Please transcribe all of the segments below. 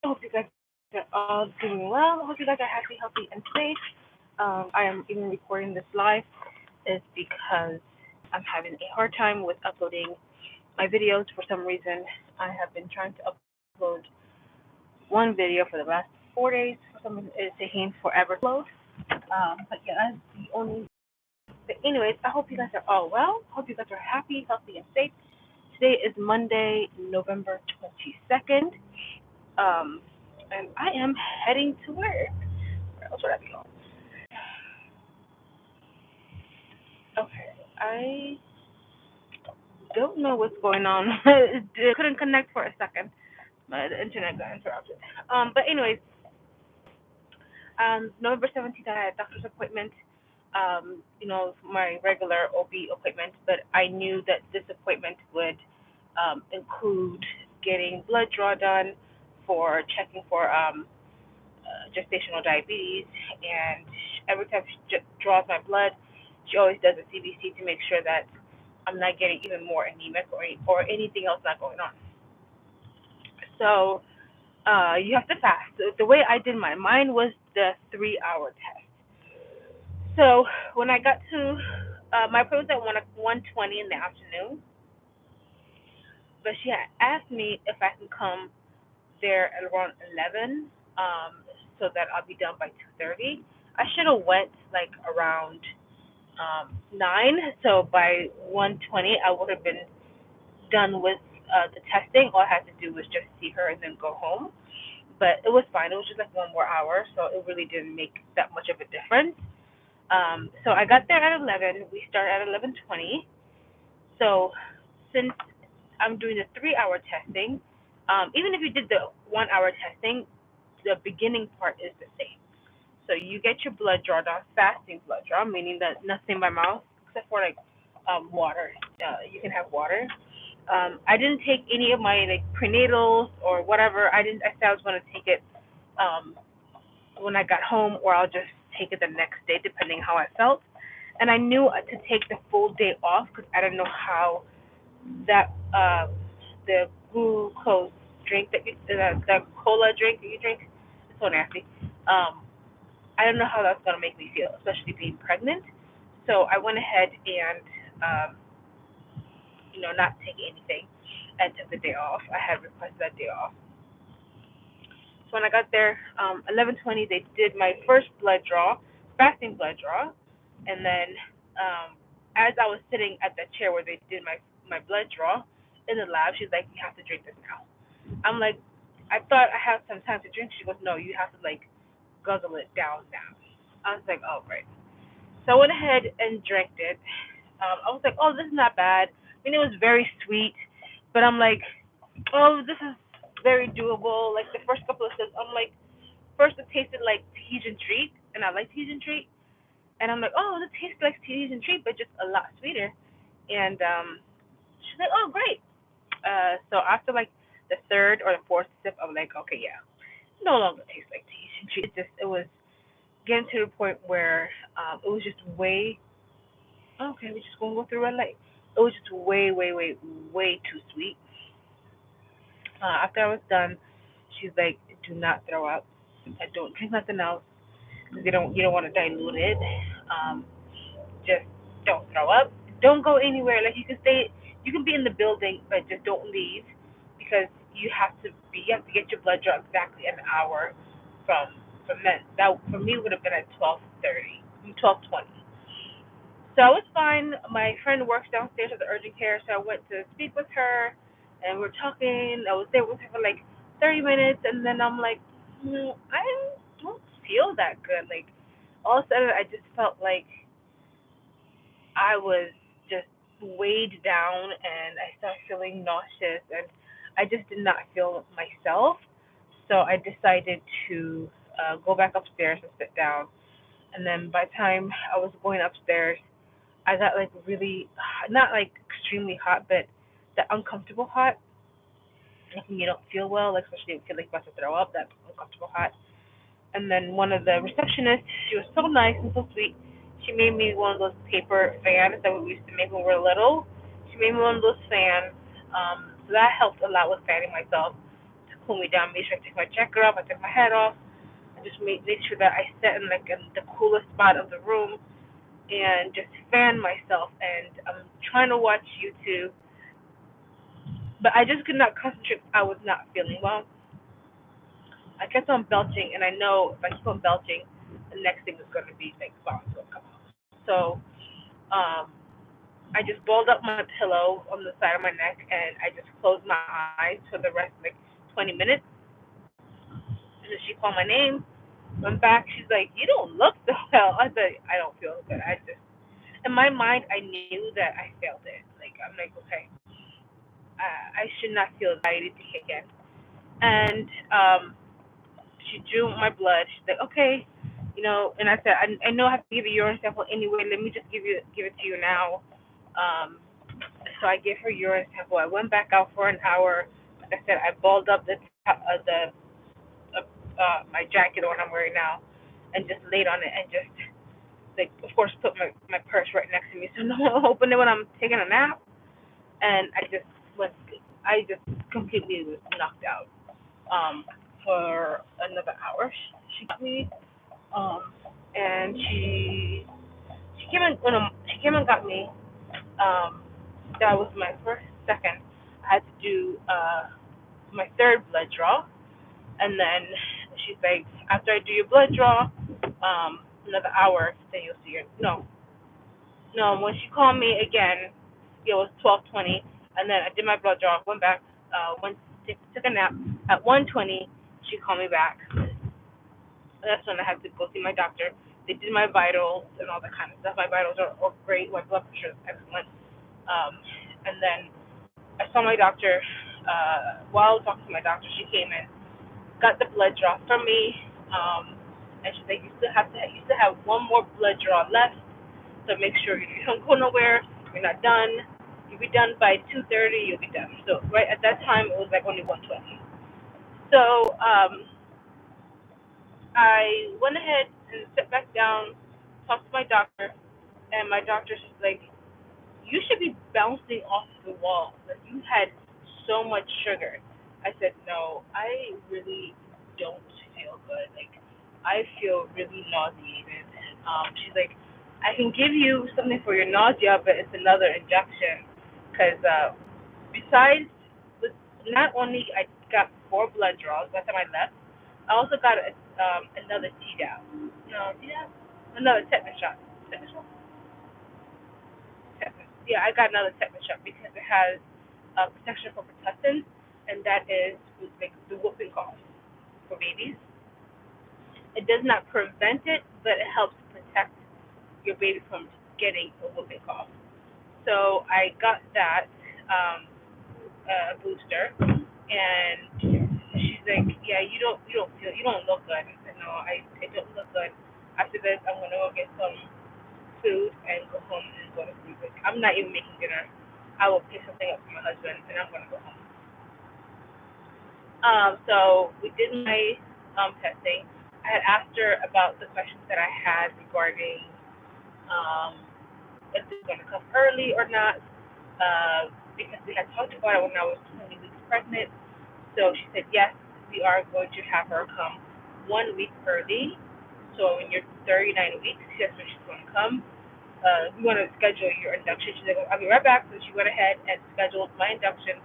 hope you guys are all doing well. I hope you guys are happy, healthy, and safe. I am even recording this live is because I'm having a hard time with uploading my videos. For some reason, I have been trying to upload one video for the last 4 days. For some reason, it's taking forever to upload. But yeah, that's the only. But anyways, I hope you guys are all well. Hope you guys are happy, healthy, and safe. Today is Monday, November 22nd. Um, and I am heading to work. Where else would I be going? Okay, I don't know what's going on. I couldn't connect for a second. The internet got interrupted. But anyways, November 17th, I had a doctor's appointment. My regular OB appointment, but I knew that this appointment would include getting blood draw done for checking for gestational diabetes, and every time she draws my blood, she always does a CBC to make sure that I'm not getting even more anemic or anything else not going on. So you have to fast. The way I did mine was the 3 hour test. So when I got to my appointment was at 1:20 in the afternoon, but she had asked me if I can come there at around 11, so that I'll be done by 2:30. I should have went like around 9, so by 1:20 I would have been done with the testing. All I had to do was just see her and then go home. But it was fine. It was just like 1 more hour, so it really didn't make that much of a difference. So I got there at 11. We started at 11:20. So since I'm doing the 3 hour testing, even if you did the 1 hour testing, the beginning part is the same. So you get your blood draw down, fasting blood draw, meaning that nothing by mouth except for like water. You can have water. I didn't take any of my like prenatals or whatever. I didn't. I said I was going to take it um, when I got home, or I'll just take it the next day, depending how I felt. And I knew to take the full day off because I didn't know how that the glucose drink that the cola drink that you drink is so nasty. Um, I don't know how that's gonna make me feel, especially being pregnant. So I went ahead and not take anything and took the day off. I had requested that day off. So when I got there, 11:20, they did my first blood draw, fasting blood draw, and then as I was sitting at that chair where they did my blood draw in the lab, she's like, "You have to drink this now." I'm like, "I thought I had some time to drink." She goes, "No, you have to like guzzle it down now." I was like, "Oh, great." So I went ahead and drank it. I was like, "Oh, this is not bad." I mean, it was very sweet, but I'm like, "Oh, this is very doable." Like the first couple of sips, I'm like, first it tasted like Tahitian treat, and I like Tahitian treat, and I'm like, "Oh, this tastes like Tahitian treat, but just a lot sweeter." And she's like, "Oh, great." So after like the third or the fourth sip, I'm like, "Okay, yeah, no longer tastes like Tahitian treat." It was getting to the point where it was just way. Okay, we're just gonna go through red light. It was just way, way, way, way too sweet. After I was done, she's like, "Do not throw up. I don't drink nothing else because you don't want to dilute it. Um, just don't throw up. Don't go anywhere. Like you can be in the building, but just don't leave because you have to get your blood draw exactly an hour from then. That for me would have been at 12:30, 12:20. So I was fine. My friend works downstairs at the urgent care, so I went to speak with her, and we're talking. I was there with her for like 30 minutes, and then I'm like, I don't feel that good. Like all of a sudden, I just felt like I was just weighed down, and I started feeling nauseous, and I just did not feel myself. So I decided to go back upstairs and sit down. And then by the time I was going upstairs, I got like really not like extremely hot, but the uncomfortable hot. Like when you don't feel well, like especially if you feel like you're about to throw up, that uncomfortable hot. And then one of the receptionists, she was so nice and so sweet. She made me one of those paper fans that we used to make when we were little. She made me one of those fans. So that helped a lot with fanning myself. cool me down. Made sure I take my jacket off. I took my hat off. I just made sure that I sat in like in the coolest spot of the room and just fan myself. And I'm trying to watch YouTube, but I just could not concentrate. I was not feeling well. I kept on belching, and I know if I keep on belching, the next thing is going to be like bombs will come out. So um, I just balled up my pillow on the side of my neck, and I just closed my eyes for the rest of like 20 minutes. And then she called my name. Went back. She's like, "You don't look so well." I said, "I don't feel good." I just, in my mind, I knew that I failed it. Like I'm like, okay, I should not feel anxiety to hit again. And she drew my blood. She's like, "Okay, and I said, I know I have to give a urine sample anyway. Let me just give it to you now." Um, so I gave her urine sample. I went back out for an hour. Like I said, I balled up the my jacket on I'm wearing now, and just laid on it and just like of course put my purse right next to me so no one will open it when I'm taking a nap. And went I just completely was knocked out. For another hour she got me. Um and she came and got me. Um that was my first second. I had to do my third blood draw, and then she's like, after I do your blood draw, another hour, then you'll see your no. When she called me again, it was 12:20, and then I did my blood draw, went back, took a nap. At 1:20, she called me back. That's when I had to go see my doctor. They did my vitals and all that kind of stuff. My vitals are great. My blood pressure is excellent. Um, and then I saw my doctor. While I was talking to my doctor, she came in, got the blood draw from me, and she's like, you still have one more blood draw left, so make sure you don't go nowhere. You're not done. You'll be done by 2:30. You'll be done. So right at that time, it was like only 1:20. So I went ahead and sat back down, talked to my doctor, and my doctor's just like, you should be bouncing off the wall. Like you had so much sugar. I said, no, I really don't feel good. Like I feel really nauseated. She's like, I can give you something for your nausea, but it's another injection. Because besides, with not only I got 4 blood draws last time I left, I also got another Tdap. No, Tdap? Another tetanus shot. Tetanus shot? Tetanus. Yeah, I got another tetanus shot because it has protection for pertussin, and that is like the whooping cough for babies. It does not prevent it, but it helps protect your baby from getting a whooping cough. So I got that booster, and she's like, "Yeah, you don't look good." I said, "No, I don't look good." After this, I'm gonna go get some food and go home and go to sleep. Like, I'm not even making dinner. I will pick something up for my husband, and I'm gonna go home. So we did my testing. I had asked her about the questions that I had regarding um, if this is going to come early or not, because we had talked about it when I was 20 weeks pregnant. So she said, yes, we are going to have her come 1 week early. So when you're 39 weeks, that's when she's going to come. We want to schedule your induction. She's like, I'll be right back. So she went ahead and scheduled my induction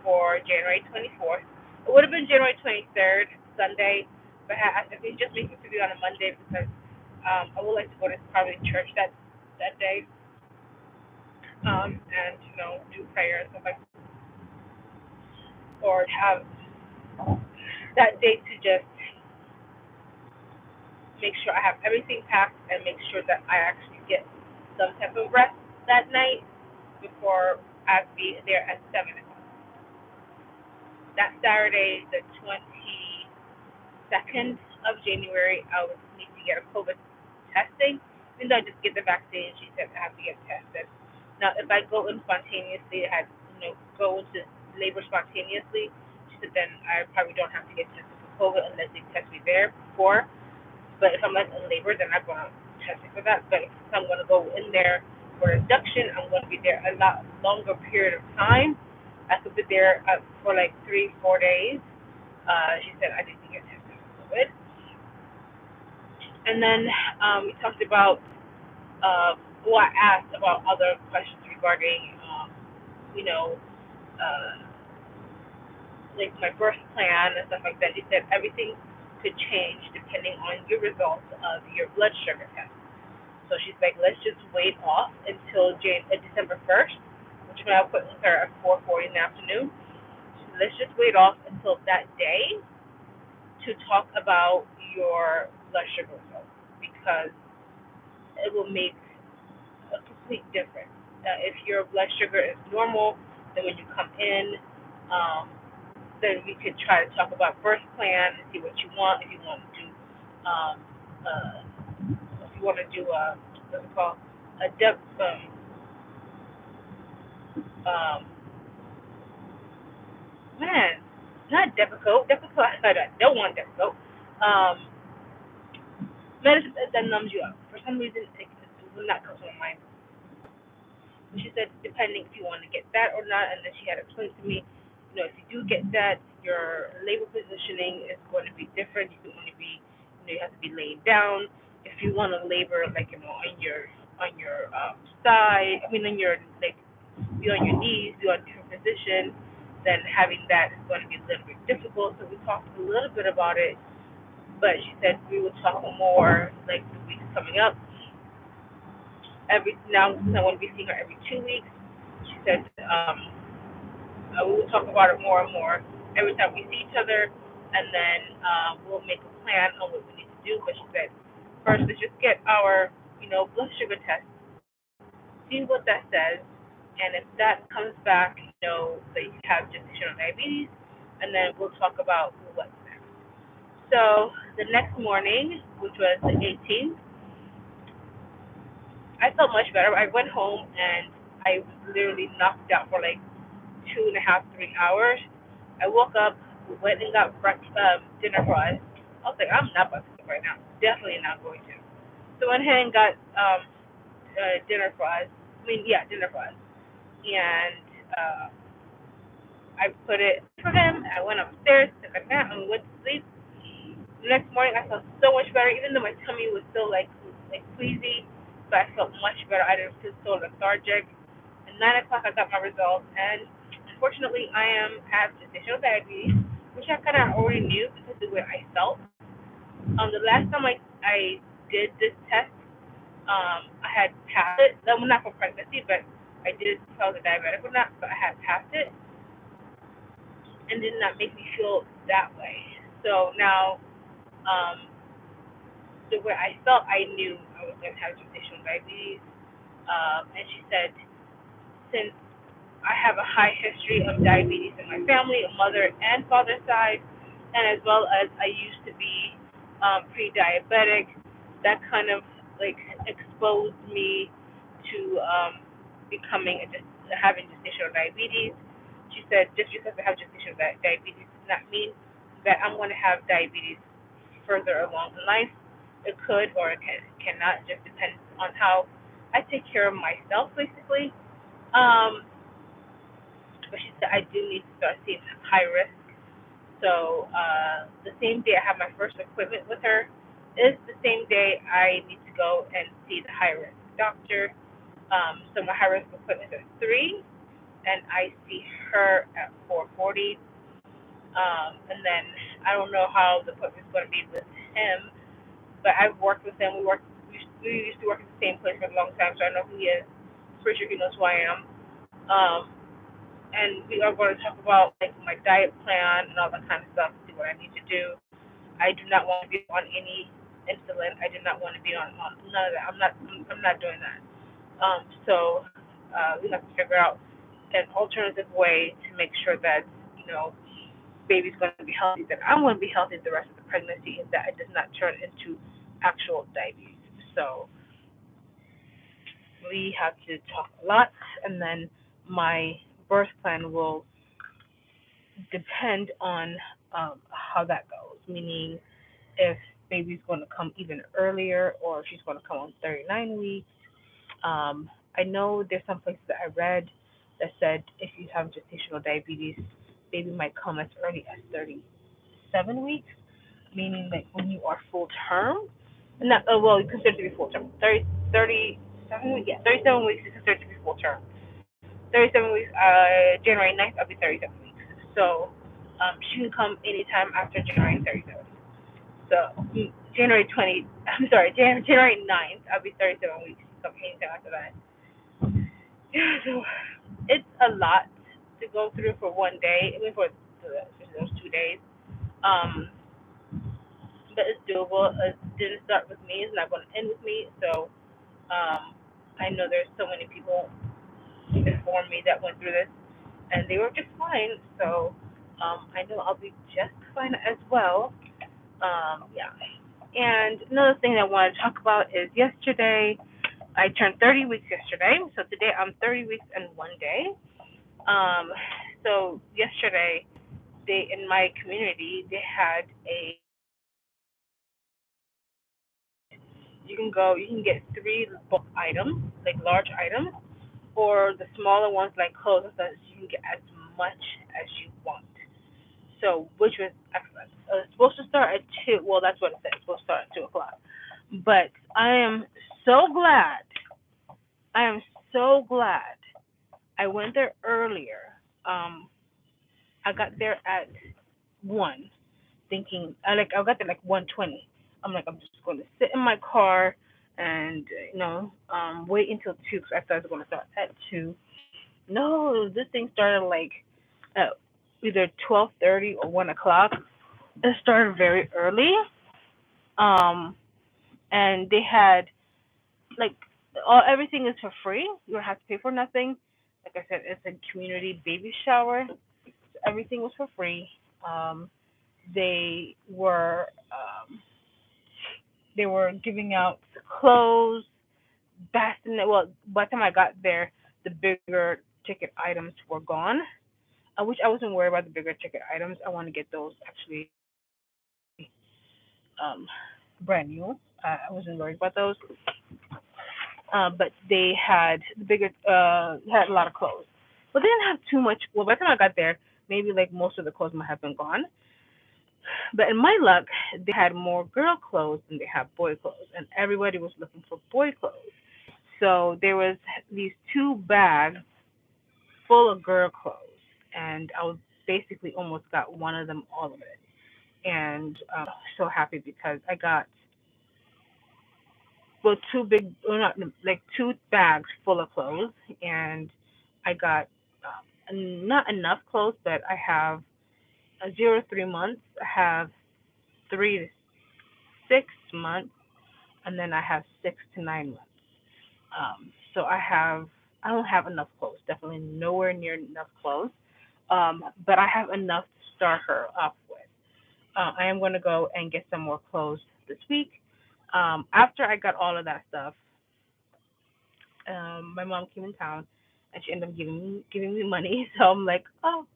for January 24th. It would have been January 23rd, Sunday, but I said, can you just make it to be on a Monday because I would like to go to probably church that day, and do prayer and stuff like that, or have that day to just make sure I have everything packed and make sure that I actually get some type of rest that night before I be there at 7 o'clock. That Saturday, the 22nd of January, I would need to get a COVID testing. Even though I just get the vaccine, she said I have to get tested. Now, if I go in spontaneously, I go into labor spontaneously, she said then I probably don't have to get tested for COVID unless they test me there before. But if I'm like in labor, then I'm going to test me for that. But if I'm going to go in there for induction, I'm going to be there a lot longer period of time. I could be there for like 3, 4 days. She said I need to get tested for COVID. And then we talked about, well, I asked about other questions regarding, you know, uh, like my birth plan and stuff like that. She said everything could change depending on your results of your blood sugar test. So she's like, let's just wait off until December 1st, which is when I put with her at 4:40 in the afternoon. So let's just wait off until that day to talk about your blood sugar results because it will make a complete difference. If your blood sugar is normal, then when you come in, um, then we could try to talk about birth plan and see what you want. If you want to do, um, uh, if you want to do a what's it called, a um, man, not Depakote. Depakote, I don't want Depakote. Medicine that numbs you up. For some reason, it will not come to my mind. She said, depending if you want to get that or not, and then she had explained to me, if you do get that, your labor positioning is going to be different. You can only be, you have to be laying down. If you want to labor, like, on your side, on your, like, be on your knees, be on different position, then having that is going to be a little bit difficult. So we talked a little bit about it, but she said we will talk more, like, the weeks coming up. Every now, since I want to be seeing her every 2 weeks, she said, we will talk about it more and more every time we see each other, and then we'll make a plan on what we need to do. But she said, first, let's just get our, blood sugar test, see what that says, and if that comes back, that you have gestational diabetes, and then we'll talk about what's next. So the next morning, which was the 18th, I felt much better. I went home and I was literally knocked out for like 2.5, 3 hours. I woke up, went and got breakfast, dinner for us. I was like, I'm not about to cook right now. Definitely not going to. So I went ahead and got dinner for us. Yeah, dinner for us. And I put it for him. I went upstairs, took a nap, and went to sleep. The next morning, I felt so much better, even though my tummy was still like queasy, but I felt much better. I didn't feel so lethargic. At 9 o'clock, I got my results, and unfortunately, I have gestational diabetes, which I kind of already knew because of the way I felt. The last time I did this test, I had passed it. Well, not for pregnancy, but I did tell the diabetic or not, but I had passed it, and did not make me feel that way. So now, um, the way I felt, I knew I was going to have gestational diabetes. And she said, since I have a high history of diabetes in my family, a mother and father side, and as well as I used to be pre-diabetic, that kind of like exposed me to becoming having gestational diabetes. She said, just because I have gestational diabetes does not mean that I'm going to have diabetes further along in life. It could or it cannot. Just depends on how I take care of myself, basically. Um, but she said I do need to start seeing high risk. So the same day I have my first appointment with her is the same day I need to go and see the high risk doctor. So my high risk appointment is at 3, and I see her at 4:40. And then I don't know how the appointment's going to be with him, but I've worked with him. We used to work at the same place for a long time, so I know who he is. Pretty sure he knows who I am. Um, and we are going to talk about like my diet plan and all that kind of stuff. See what I need to do. I do not want to be on any insulin. I do not want to be on none of that. I'm not doing that. So we have to figure out an alternative way to make sure that baby's going to be healthy, that I'm going to be healthy the rest of the pregnancy, and that it does not turn into actual diabetes. So we have to talk a lot, and then my birth plan will depend on how that goes, meaning if baby's going to come even earlier or if she's going to come on 39 weeks. I know there's some places that I read that said if you have gestational diabetes, baby might come as early as 36. 37 weeks, meaning like when you are full term, not well, considered to be full term. 37 weeks, yeah, 37 weeks is considered to be full term. 37 weeks, January 9th, I'll be 37 weeks. So she can come anytime after January 37th. So January 20, I'm sorry, January 9th, I'll be 37 weeks. She can come anytime after that. So it's a lot to go through for one day, even for those 2 days. Um, but it's doable. It didn't start with me. It's not going to end with me. So I know there's so many people before me that went through this, and they were just fine. So I know I'll be just fine as well. Yeah. And another thing that I want to talk about is yesterday. I turned 30 weeks yesterday. So today I'm 30 weeks and 1 day. Um, so yesterday, they in my community they had a you can get three bulk items, like large items, or the smaller ones like clothes and such. You can get as much as you want. So which was excellent. It's supposed to start at 2. Well, that's what it said. It's supposed to start at 2 o'clock. But I am so glad. I am so glad I went there earlier. Um, I got there at 1, thinking I got there like 1:20. I'm like I'm just going to sit in my car and wait until 2 because I thought it was going to start at 2. No, this thing started like at either 12:30 or 1 o'clock. It started very early. Um, and they had like everything is for free. You don't have to pay for nothing. Like I said, it's a community baby shower. So everything was for free. Um, they were um, they were giving out clothes, bassinet. Well, by the time I got there, the bigger ticket items were gone. Which I wasn't worried about the bigger ticket items. I want to get those actually um, brand new. I wasn't worried about those. But they had the bigger had a lot of clothes, but they didn't have too much. Well, by the time I got there, maybe like most of the clothes might have been gone. But in my luck, they had more girl clothes than they had boy clothes, and everybody was looking for boy clothes. So there was these 2 bags full of girl clothes, and I was basically almost got one of them, all of it, and so happy because I got well 2 like 2 bags full of clothes, and I got not enough clothes, but I have a 0 to 3 months, I have 3 to 6 months, and then I have 6 to 9 months. So I don't have enough clothes. Definitely nowhere near enough clothes. But I have enough to start her off with. I am going to go and get some more clothes this week. After I got all of that stuff, my mom came in town, and she ended up giving me money. So I'm like, oh,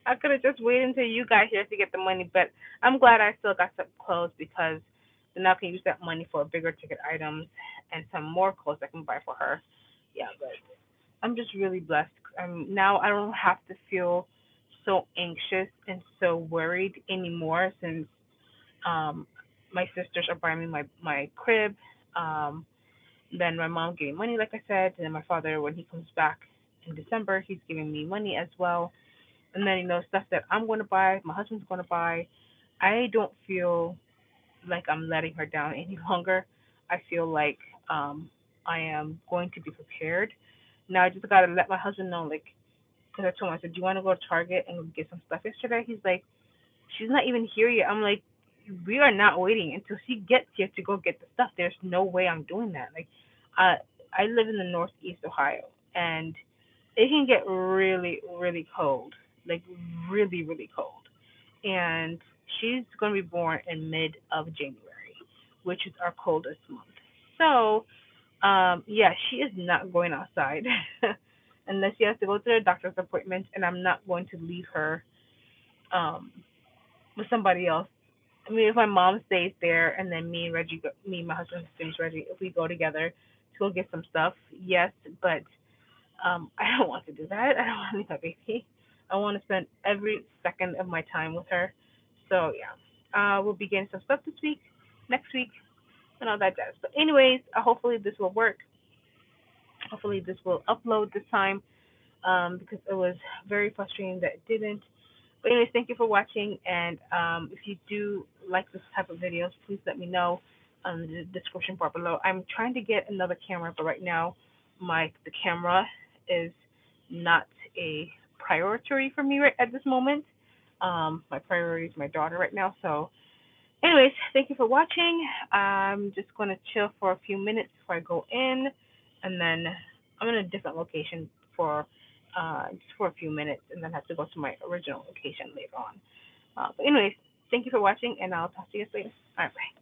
I could have just waited until you got here to get the money, but I'm glad I still got some clothes because then I can use that money for bigger ticket items and some more clothes I can buy for her. Yeah, but I'm just really blessed. Now I don't have to feel so anxious and so worried anymore since um my sisters are buying me my crib. Um, then my mom gave me money, like I said, and then my father, when he comes back in December, he's giving me money as well. And then stuff that I'm going to buy, my husband's going to buy. I don't feel like I'm letting her down any longer. I feel like um I am going to be prepared. Now I just gotta let my husband know, like, because I told him, I said, do you want to go to Target and get some stuff yesterday? He's like, she's not even here yet. I'm like, we are not waiting until she gets here to go get the stuff. There's no way I'm doing that. Like, I I live in the Northeast Ohio, and it can get really, really cold, like really, really cold. And she's going to be born in mid of January, which is our coldest month. So, yeah, she is not going outside unless she has to go to the doctor's appointment, and I'm not going to leave her um, with somebody else. I mean, if my mom stays there, and then me, my husband's name is Reggie, if we go together to go get some stuff, yes, but I don't want to do that. I don't want to leave my baby. I want to spend every second of my time with her. So yeah, we'll be getting some stuff this week, next week, and all that jazz. But anyways, hopefully this will work. Hopefully this will upload this time, because it was very frustrating that it didn't. But anyways, thank you for watching, and if you do like this type of videos, please let me know in the description bar below. I'm trying to get another camera, but right now the camera is not a priority for me right at this moment. My priority is my daughter right now. So anyways, thank you for watching. I'm just going to chill for a few minutes before I go in, and then I'm in a different location for just for a few minutes, and then have to go to my original location later on. But anyways, thank you for watching, and I'll talk to you guys later. All right, bye.